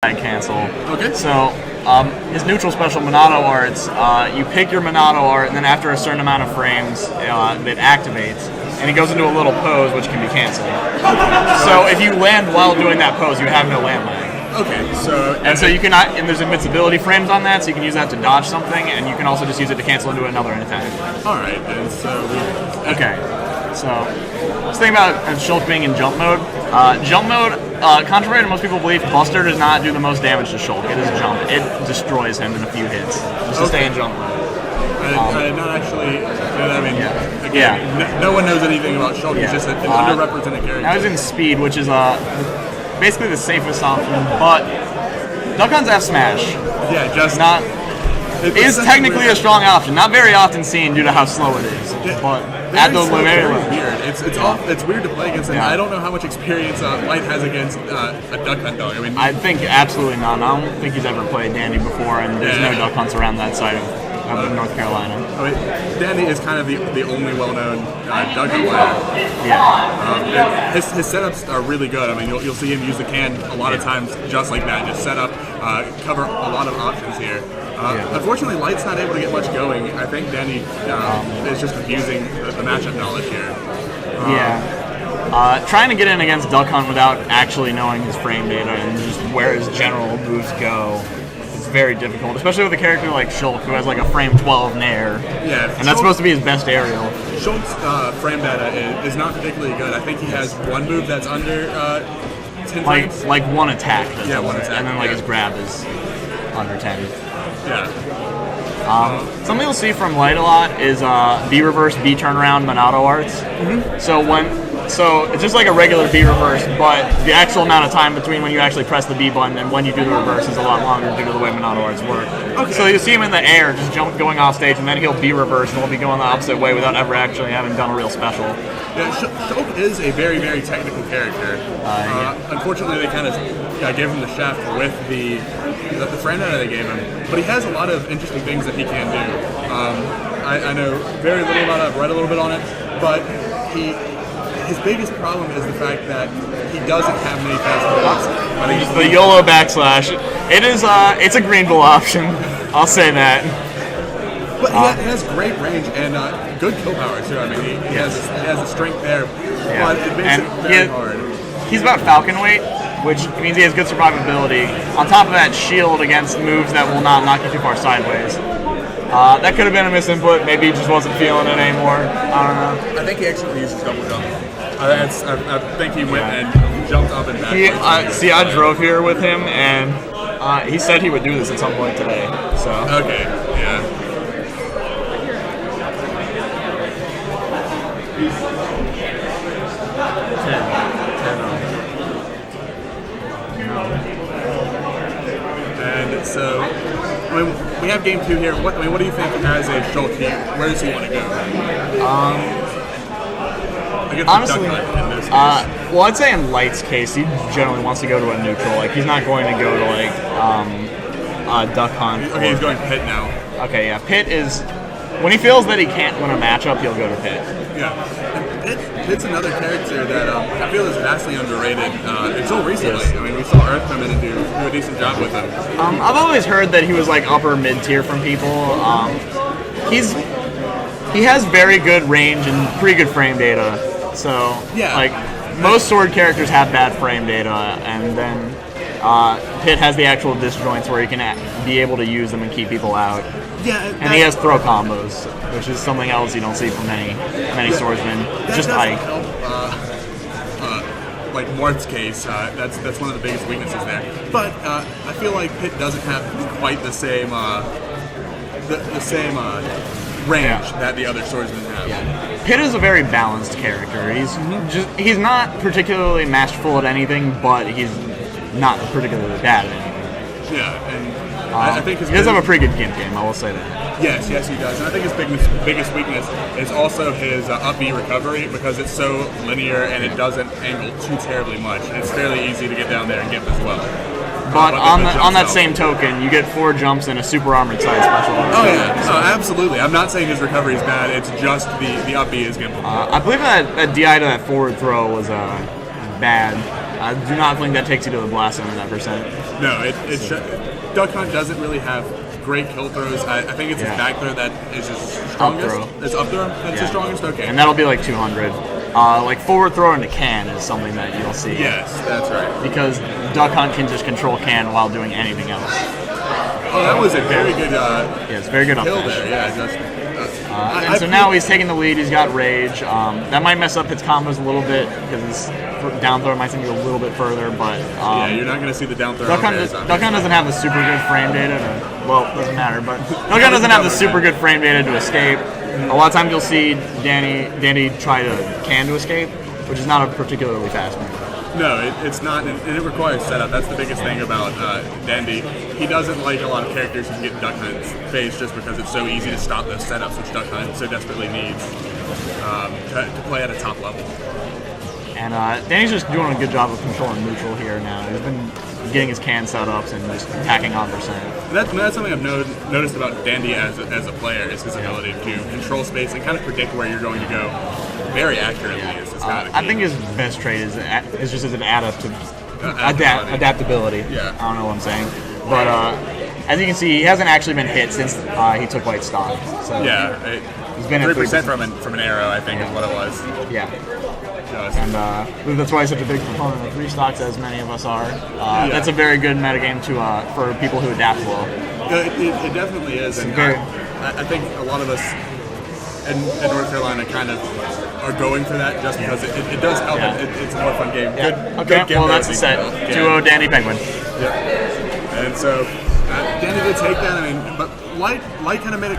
cancel. Okay. So his neutral special Monado arts, you pick your Monado art, and then after a certain amount of frames, it activates, and he goes into a little pose which can be canceled. So if you land while doing that pose, you have no land lag. Okay, so... And so you can, and there's invincibility frames on that, so you can use that to dodge something, and you can also just use it to cancel into another attack. Alright, and so... Okay, so let's think about Shulk being in jump mode. Jump mode, contrary to most people believe, Buster does not do the most damage to Shulk. It is jump. It destroys him in a few hits. Just to stay in jump mode. I not actually... I mean, again, no one knows anything about Shulk. He's just an underrepresented character. Now he's in speed, which is basically the safest option, but Duck Hunt's F Smash. Yeah, just... not... is technically a strong option. Not very often seen due to how slow it is. But at the very weird. It's weird to play against him. I don't know how much experience Light has against a Duck Hunt dog. I think absolutely none. I don't think he's ever played Dandy before, and there's no Duck Hunts around that side of North Carolina. I mean, Dandy is kind of the only well-known Duck Hunt player. Yeah. His setups are really good. I mean, you'll see him use the can a lot of times just like that. Just set up, cover a lot of options here. Unfortunately, Light's not able to get much going. I think Danny is just abusing the matchup knowledge here. Trying to get in against Duck Hunt without actually knowing his frame data and just where his general moves go is very difficult, especially with a character like Shulk, who has like a frame 12 nair. Yeah, and that's supposed to be his best aerial. Shulk's frame data is not particularly good. I think he has one move that's under 10 frames. Like one attack. One attack. And then like his grab is under 10. Yeah. Something you'll see from Light a lot is B reverse, B turnaround, Monado arts. So it's just like a regular B reverse, but the actual amount of time between when you actually press the B button and when you do the reverse is a lot longer due to the way Monado arts work. Okay. So you see him in the air, just going off stage, and then he'll B reverse, and he'll be going the opposite way without ever actually having done a real special. Yeah, Shulk is a very, very technical character. Unfortunately, they kind of gave him the shaft with the frame data they gave him, but he has a lot of interesting things that he can do. I know very little about it. I've read a little bit on it, but his biggest problem is the fact that he doesn't have many fast moves. The YOLO backslash. It's a Greenville option. I'll say that. But he has great range and good kill power too. I mean, he has the strength there, but it makes it very hard. He's about Falcon weight, which means he has good survivability. On top of that, shield against moves that will not knock you too far sideways. That could have been a misinput. Maybe he just wasn't feeling it anymore. I don't know. I think he actually uses double jump. I think he went and jumped up and back. I drove here with him, and he said he would do this at some point today. So okay, yeah. And so, I mean, we have game 2 here. What do you think as a Shulk? Where does he want to go? Honestly, well, I'd say in Light's case, he generally wants to go to a neutral. Like, he's not going to go to like Duck Hunt. Okay, he's going Pit now. Okay, yeah. Pit is when he feels that he can't win a matchup, he'll go to Pit. Yeah, and Pit's another character that I feel is vastly underrated until recently. I mean, we saw Earth come in and do a decent job with him. I've always heard that he was like upper mid tier from people. He has very good range and pretty good frame data. So, like, most sword characters have bad frame data, and then Pit has the actual disjoints where he can be able to use them and keep people out. Yeah, and he has throw combos, which is something else you don't see from many swordsmen. Just Ike. Like Mort's case, that's one of the biggest weaknesses there. But I feel like Pit doesn't have quite the same range that the other swordsmen have. Yeah. Pit is a very balanced character. He's not particularly masterful at anything, but he's not particularly bad at anything. Yeah, and I think he does have a pretty good gimp game. I will say that. Yes, he does. And I think his biggest weakness is also his up B recovery, because it's so linear and it doesn't angle too terribly much. And it's fairly easy to get down there and gimp as well. But on that same token, you get 4 jumps and a super armored side special. Oh yeah, so. Absolutely. I'm not saying his recovery is bad. It's just the up B is gimpable. I believe that DI to that forward throw was bad. I do not think that takes you to the blast zone in that percent. No, Duck Hunt doesn't really have great kill throws. I think it's his back throw that is his strongest. It's up throw that's his strongest? Okay. And that'll be like 200. Like forward throw into can is something that you'll see. Yes, that's right. Because Duck Hunt can just control can while doing anything else. Oh, that was a very good it's very good kill up there. Yeah, just. And so now he's taking the lead. He's got rage. That might mess up his combos a little bit because his down throw might send you a little bit further. But yeah, you're not going to see the down throw. Duck Hunt doesn't have the super good frame data. Well, it doesn't matter. But Duck Hunt doesn't have the super good frame data to escape. A lot of times you'll see Dandy try to can to escape, which is not a particularly fast move. No, it's not, and it requires setup. That's the biggest thing about Dandy. He doesn't like a lot of characters who can get Duck Hunt's face just because it's so easy to stop those setups, which Duck Hunt so desperately needs to play at a top level. And Danny's just doing a good job of controlling neutral here now. He's been getting his can setups and just attacking on percent. That's something I've noticed about Dandy as a player is his ability to control space and kind of predict where you're going to go very accurately. I think his best trait is just as an adaptability. Yeah. I don't know what I'm saying. But as you can see, he hasn't actually been hit since he took white stock. So yeah. He's been 3% from an arrow, I think, is what it was. Yeah. And I believe that's why he's such a big proponent of 3 stocks, as many of us are. That's a very good metagame for people who adapt well. It definitely is. And I think a lot of us in North Carolina kind of are going for that just because it does help. Yeah. It's a more fun game. Yeah. Good well, that's the set. 2-0 Dandy Penguin. Yeah. And so Dandy did take that. I mean, but Light kind of made it.